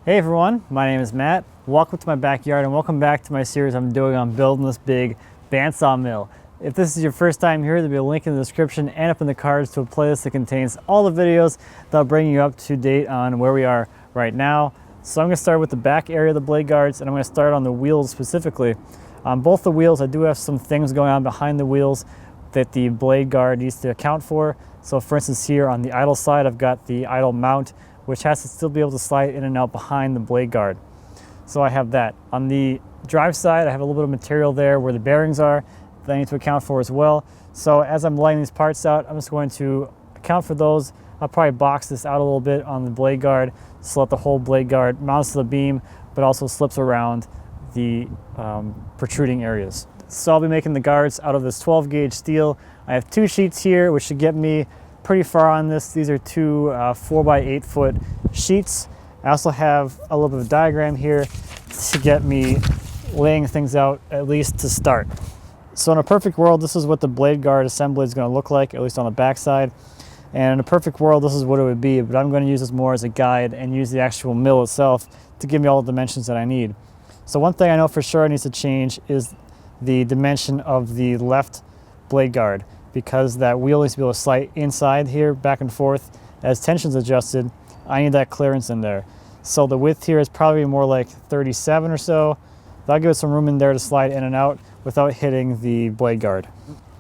Hey everyone, my name is Matt. Welcome to my backyard and welcome back to my series I'm doing on building this big bandsaw mill. If this is your first time here, there'll be a link in the description and up in the cards to a playlist that contains all the videos that'll bring you up to date on where we are right now. So I'm going to start with the back area of the blade guards, and I'm going to start on the wheels specifically. On both the wheels, I do have some things going on behind the wheels that the blade guard needs to account for. So for instance, here on the idle side, I've got the idle mount, which has to still be able to slide in and out behind the blade guard. So I have that. On the drive side, I have a little bit of material there where the bearings are that I need to account for as well. So as I'm laying these parts out, I'm just going to account for those. I'll probably box this out a little bit on the blade guard so that the whole blade guard mounts to the beam, but also slips around the protruding areas. So I'll be making the guards out of this 12 gauge steel. I have 2 sheets here, which should get me pretty far on this. These are 2 4x8 foot sheets. I also have a little bit of a diagram here to get me laying things out, at least to start. So in a perfect world, this is what the blade guard assembly is going to look like, at least on the back side. And in a perfect world, this is what it would be, but I'm going to use this more as a guide and use the actual mill itself to give me all the dimensions that I need. So one thing I know for sure needs to change is the dimension of the left blade guard, because that wheel needs to be able to slide inside here, back and forth. As tension's adjusted, I need that clearance in there. So the width here is probably more like 37 or so. That'll give it some room in there to slide in and out without hitting the blade guard.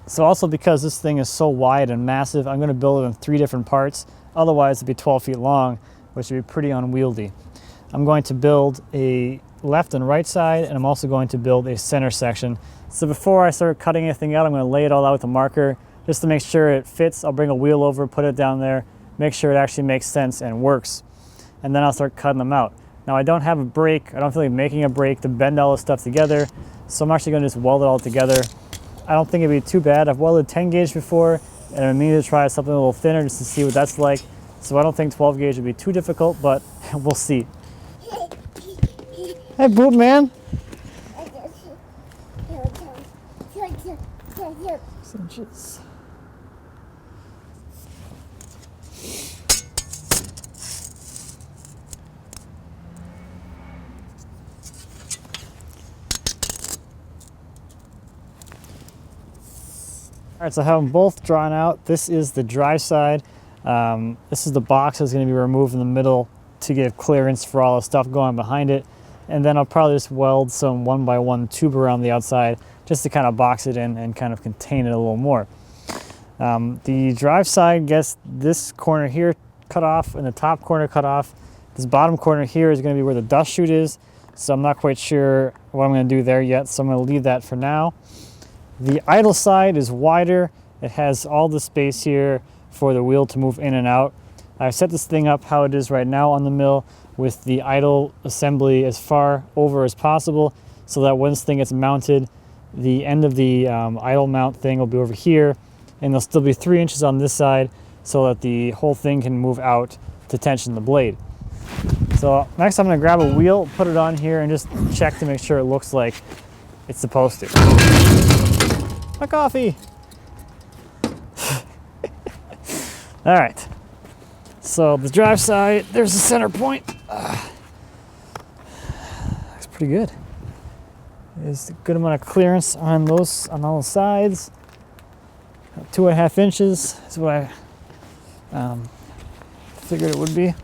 So also, because this thing is so wide and massive, I'm going to build it in 3 different parts. Otherwise it'd be 12 feet long, which would be pretty unwieldy. I'm going to build a left and right side, and I'm also going to build a center section. So before I start cutting anything out, I'm going to lay it all out with a marker just to make sure it fits. I'll bring a wheel over, put it down there, make sure it actually makes sense and works. And then I'll start cutting them out. Now I don't have a brake. I don't feel like making a brake to bend all this stuff together. So I'm actually going to just weld it all together. I don't think it'd be too bad. I've welded 10 gauge before, and I'm meaning to try something a little thinner just to see what that's like. So I don't think 12 gauge would be too difficult, but we'll see. Hey, Boop Man. Inches. All right, so I have them both drawn out. This is the drive side. This is the box that's going to be removed in the middle to give clearance for all the stuff going behind it. And then I'll probably just weld some 1x1 tube around the outside just to kind of box it in and kind of contain it a little more. The drive side gets this corner here cut off and the top corner cut off. This bottom corner here is going to be where the dust chute is, so I'm not quite sure what I'm going to do there yet, so I'm going to leave that for now. The idle side is wider. It has all the space here for the wheel to move in and out. I've set this thing up how it is right now on the mill with the idle assembly as far over as possible, so that when this thing gets mounted, the end of the idle mount thing will be over here, and there'll still be 3 inches on this side so that the whole thing can move out to tension the blade. So next I'm going to grab a wheel, put it on here, and just check to make sure it looks like it's supposed to. My coffee! All right, so the drive side, there's the center point. Looks pretty good. There's a good amount of clearance on those, on all the sides. 2.5 inches is what I figured it would be.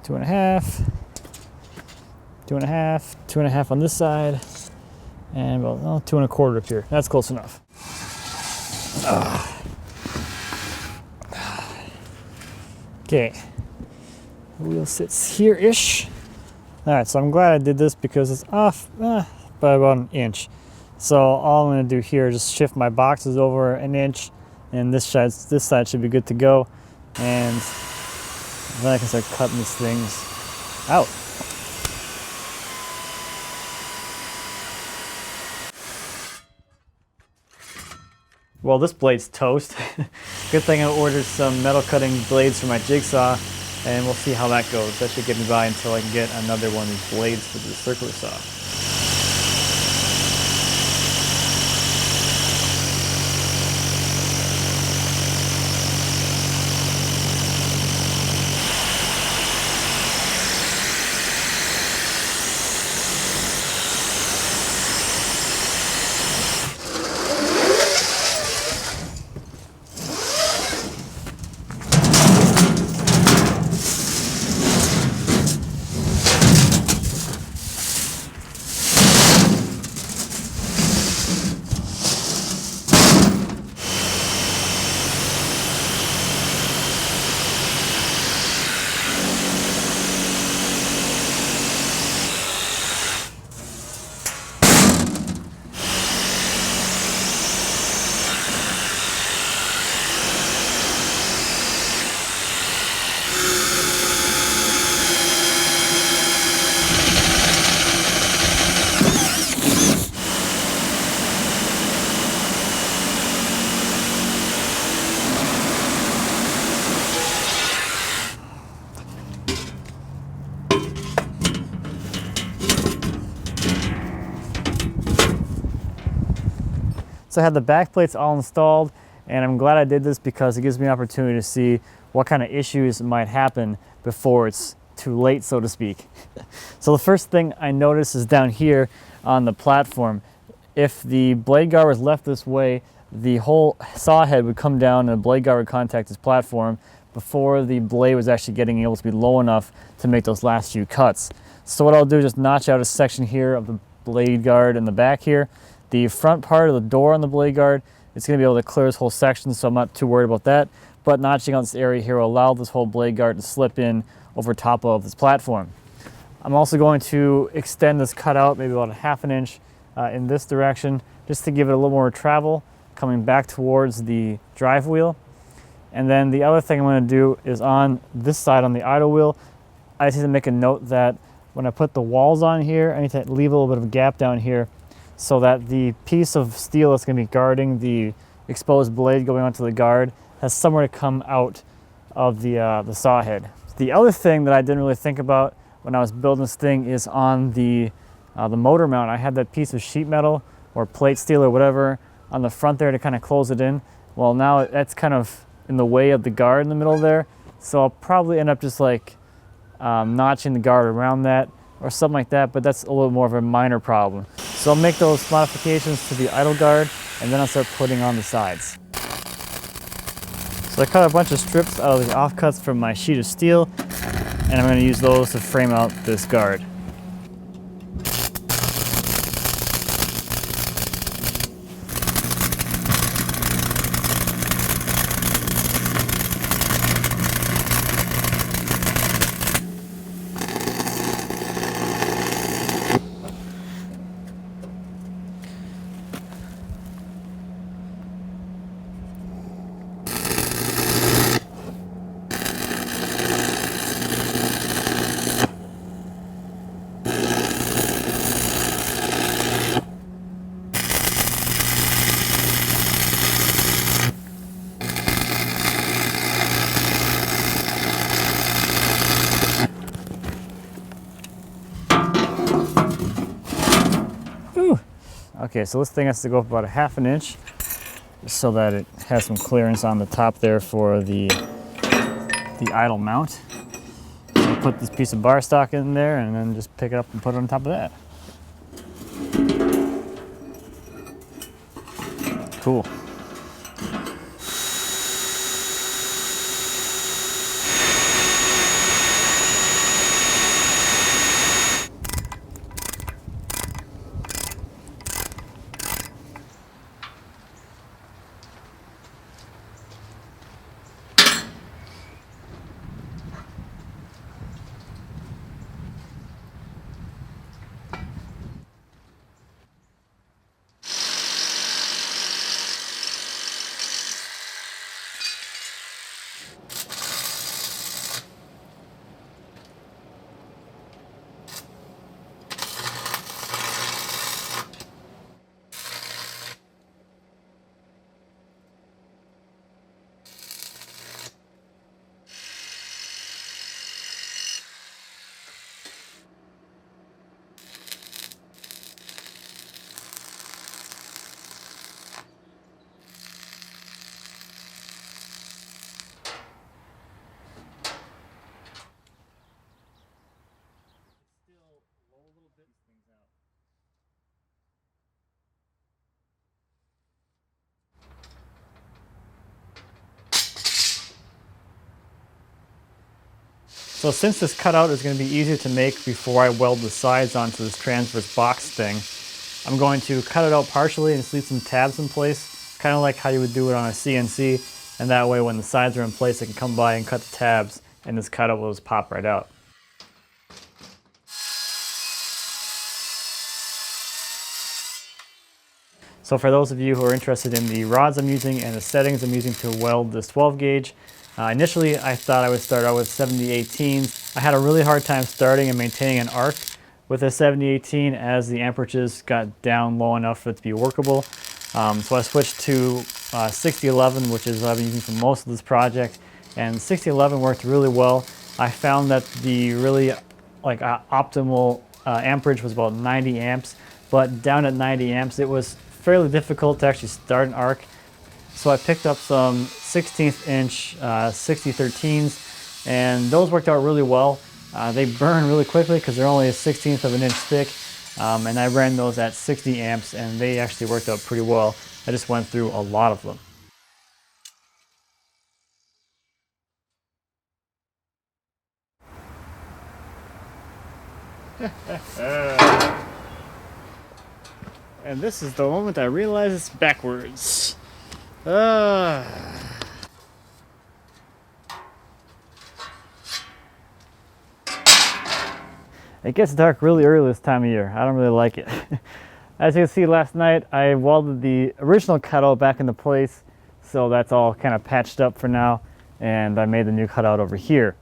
2.5, 2.5, 2.5 on this side, and about 2.25 up here. That's close enough. Okay, the wheel sits here-ish. All right, so I'm glad I did this because it's off by about 1 inch. So all I'm going to do here is just shift my boxes over 1 inch, and this side should be good to go. And then I can start cutting these things out. Well, this blade's toast. Good thing I ordered some metal cutting blades for my jigsaw, and we'll see how that goes. That should get me by until I can get another one of these blades for the circular saw. So I have the back plates all installed, and I'm glad I did this because it gives me an opportunity to see what kind of issues might happen before it's too late, so to speak. So the first thing I notice is down here on the platform. If the blade guard was left this way, the whole saw head would come down and the blade guard would contact this platform before the blade was actually getting able to be low enough to make those last few cuts. So what I'll do is just notch out a section here of the blade guard in the back here. The front part of the door on the blade guard, it's going to be able to clear this whole section, so I'm not too worried about that. But notching out this area here will allow this whole blade guard to slip in over top of this platform. I'm also going to extend this cutout maybe about a ½ an inch in this direction, just to give it a little more travel coming back towards the drive wheel. And then the other thing I'm going to do is on this side on the idle wheel, I just need to make a note that when I put the walls on here, I need to leave a little bit of a gap down here so that the piece of steel that's going to be guarding the exposed blade going onto the guard has somewhere to come out of the saw head. The other thing that I didn't really think about when I was building this thing is on the motor mount. I had that piece of sheet metal or plate steel or whatever on the front there to kind of close it in. Well, now that's kind of in the way of the guard in the middle there, so I'll probably end up just like notching the guard around that or something like that, but that's a little more of a minor problem. So I'll make those modifications to the idle guard and then I'll start putting on the sides. So I cut a bunch of strips out of the offcuts from my sheet of steel, and I'm going to use those to frame out this guard. Okay, so this thing has to go up about a ½ an inch so that it has some clearance on the top there for the idle mount. So put this piece of bar stock in there and then just pick it up and put it on top of that. Cool. So since this cutout is going to be easier to make before I weld the sides onto this transverse box thing, I'm going to cut it out partially and just leave some tabs in place, kind of like how you would do it on a CNC, and that way when the sides are in place I can come by and cut the tabs and this cutout will just pop right out. So for those of you who are interested in the rods I'm using and the settings I'm using to weld this 12 gauge, initially I thought I would start out with 70/18s. I had a really hard time starting and maintaining an arc with a 70/18 as the amperages got down low enough for it to be workable. So I switched to 60/11, which is what I've been using for most of this project, and 60/11 worked really well. I found that the really optimal amperage was about 90 amps, but down at 90 amps it was fairly difficult to actually start an arc. So I picked up some 16th inch 6013s, and those worked out really well. They burn really quickly because they're only a 1/16 of an inch thick, and I ran those at 60 amps, and they actually worked out pretty well. I just went through a lot of them. And this is the moment I realize it's backwards. It gets dark really early this time of year. I don't really like it. As you can see, last night I welded the original cutout back into place, so that's all kind of patched up for now, and I made the new cutout over here.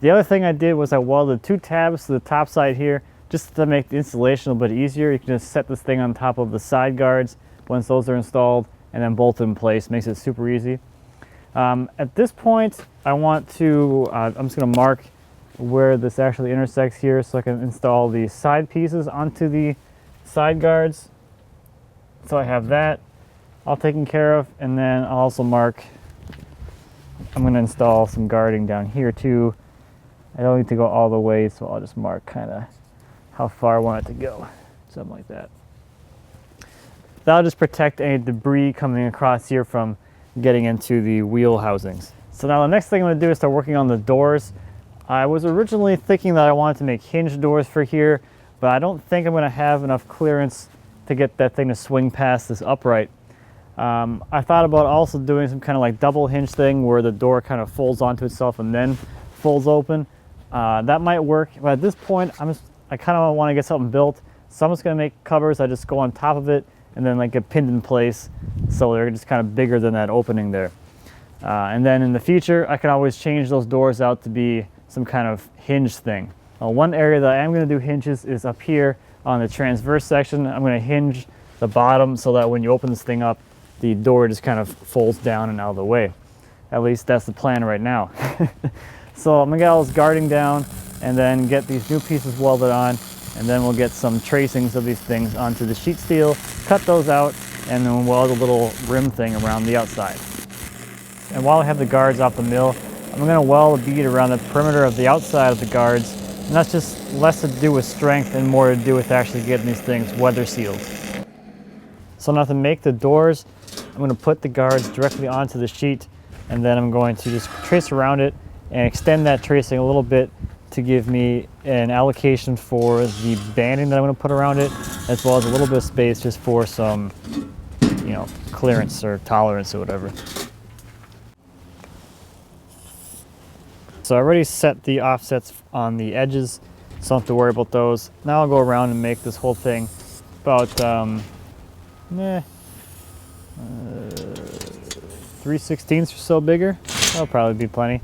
The other thing I did was I welded 2 tabs to the top side here, just to make the installation a little bit easier. You can just set this thing on top of the side guards once those are installed, and then bolt it in place. Makes it super easy. At this point, I want to, I'm just going to mark where this actually intersects here so I can install the side pieces onto the side guards. So I have that all taken care of, and then I'll also mark, I'm going to install some guarding down here too. I don't need to go all the way, so I'll just mark kind of how far I want it to go, something like that. That'll just protect any debris coming across here from getting into the wheel housings. So now the next thing I'm going to do is start working on the doors. I was originally thinking that I wanted to make hinge doors for here, but I don't think I'm going to have enough clearance to get that thing to swing past this upright. I thought about also doing some kind of like double hinge thing where the door kind of folds onto itself and then folds open. That might work, but at this point I kind of want to get something built, so I'm just going to make covers. I just go on top of it and then like get pinned in place, so they're just kind of bigger than that opening there. And then in the future I can always change those doors out to be some kind of hinge thing. One area that I am going to do hinges is up here on the transverse section. I'm going to hinge the bottom so that when you open this thing up, the door just kind of folds down and out of the way. At least that's the plan right now. So I'm going to get all this guarding down and then get these new pieces welded on, and then we'll get some tracings of these things onto the sheet steel, cut those out, and then we'll weld a little rim thing around the outside. And while I have the guards off the mill, I'm going to weld a bead around the perimeter of the outside of the guards, and that's just less to do with strength and more to do with actually getting these things weather sealed. So now to make the doors, I'm going to put the guards directly onto the sheet, and then I'm going to just trace around it and extend that tracing a little bit to give me an allocation for the banding that I'm going to put around it, as well as a little bit of space just for some, you know, clearance or tolerance or whatever. So I already set the offsets on the edges, so I don't have to worry about those. Now I'll go around and make this whole thing about 3/16 or so bigger. That'll probably be plenty.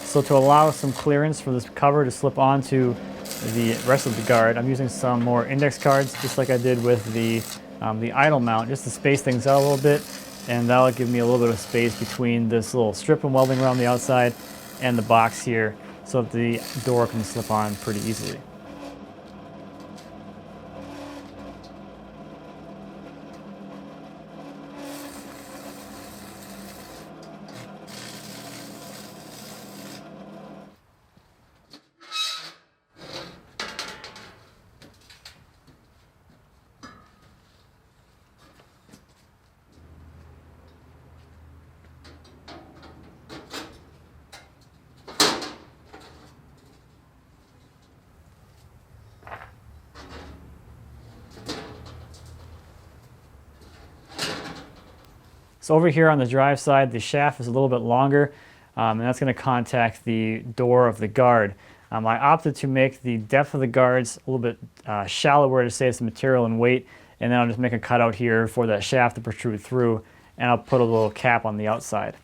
So to allow some clearance for this cover to slip onto the rest of the guard, I'm using some more index cards, just like I did with the idle mount, just to space things out a little bit, and that'll give me a little bit of space between this little strip I'm welding around the outside and the box here, so that the door can slip on pretty easily. So over here on the drive side, the shaft is a little bit longer, and that's going to contact the door of the guard. I opted to make the depth of the guards a little bit shallower to save some material and weight, and then I'll just make a cutout here for that shaft to protrude through, and I'll put a little cap on the outside.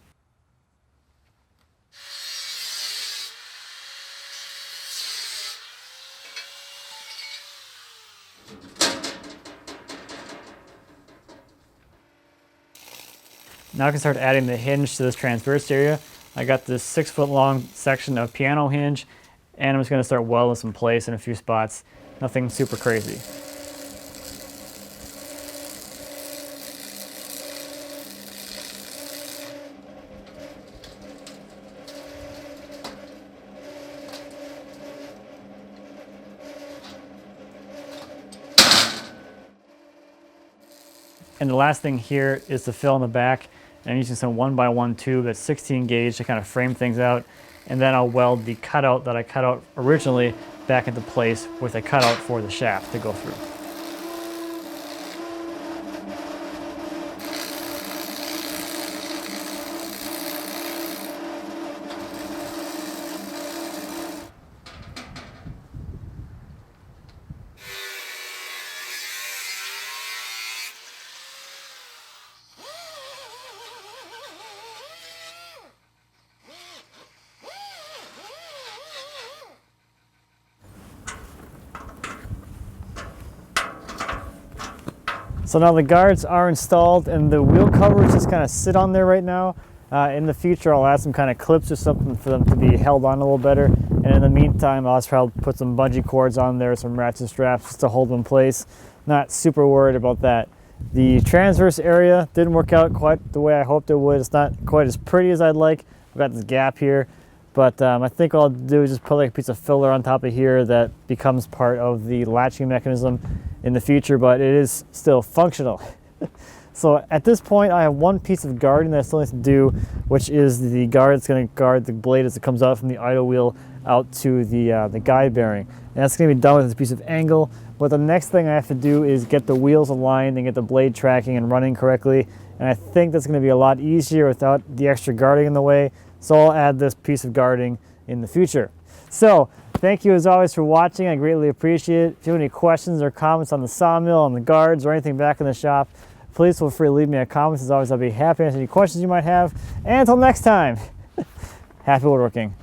Now I can start adding the hinge to this transverse area. I got this 6-foot long section of piano hinge, and I'm just going to start welding some place in a few spots. Nothing super crazy. And the last thing here is to fill in the back. And I'm using some 1x1 tube that's 16 gauge to kind of frame things out. And then I'll weld the cutout that I cut out originally back into place with a cutout for the shaft to go through. So now the guards are installed and the wheel covers just kind of sit on there right now. In the future I'll add some kind of clips or something for them to be held on a little better. And in the meantime I'll just try to put some bungee cords on there, some ratchet straps just to hold them in place. Not super worried about that. The transverse area didn't work out quite the way I hoped it would. It's not quite as pretty as I'd like. I've got this gap here. But I think all I'll do is just put like a piece of filler on top of here that becomes part of the latching mechanism in the future, but it is still functional. So at this point I have one piece of guarding that I still need to do, which is the guard that's going to guard the blade as it comes out from the idle wheel out to the guide bearing. And that's going to be done with this piece of angle. But the next thing I have to do is get the wheels aligned and get the blade tracking and running correctly. And I think that's going to be a lot easier without the extra guarding in the way. So I'll add this piece of guarding in the future. So thank you as always for watching. I greatly appreciate it. If you have any questions or comments on the sawmill, on the guards, or anything back in the shop, please feel free to leave me a comment. As always, I'll be happy to answer any questions you might have. And until next time, happy woodworking.